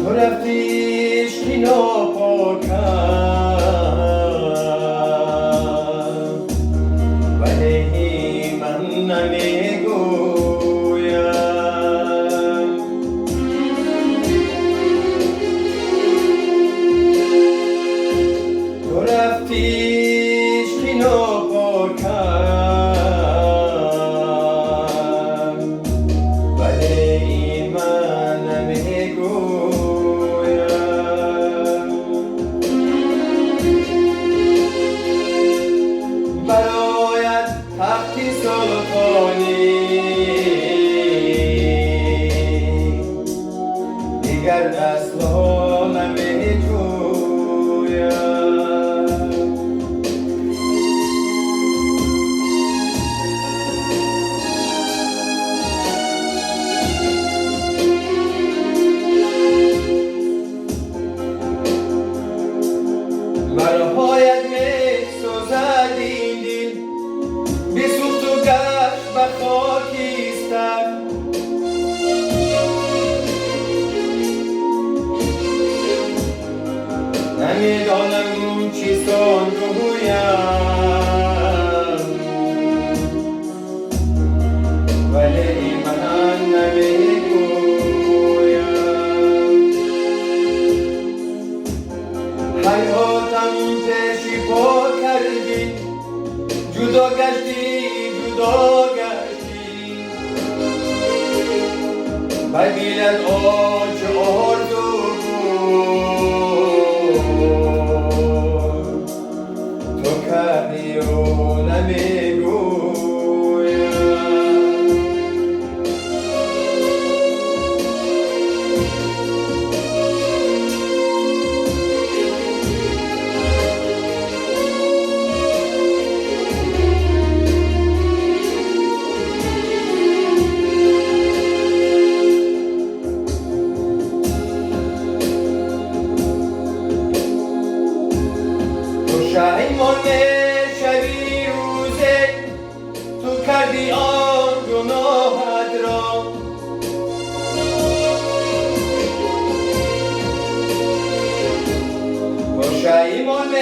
تو رفتیش که ناپاکم ولی من نمیگویم. تو رفتیش که ناپاکم ولی من نمیگویم. برایت تختی سلطانی دیگر اصلا نمیجویم. برایت می‌سوزد این دل بی‌سوخت و گشت به خاکستر. نمیدانم چیستان گویم ولی من نمیگویم. حیاتم پیشی پا کردی جدا گشتی به دلت آج آرزو بود تو کردی و نمیگویم. شهیمان شبی روزه تو کردی آن گناهت را. شهیمان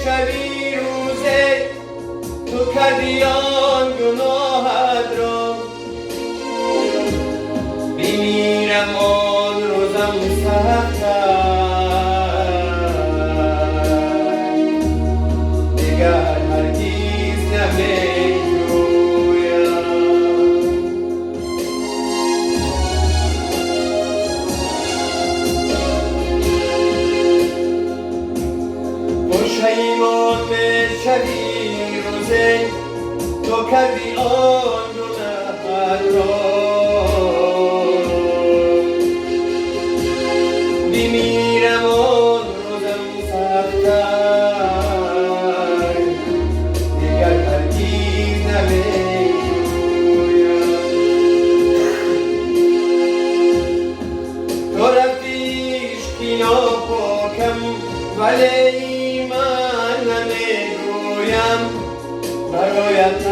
شبی روزه تو کردی آن گناهت را. بمیرم آن روزم سخت‌تر هرگیز نمیجویم. پشیمان به شبی روزه تو کردی آن گناهت را. بمیرم آن روزم سخت‌تر دیگر هرگیز نمیجویم. تو رفتیش که ناپاکم ولی من نمیگویم. برایت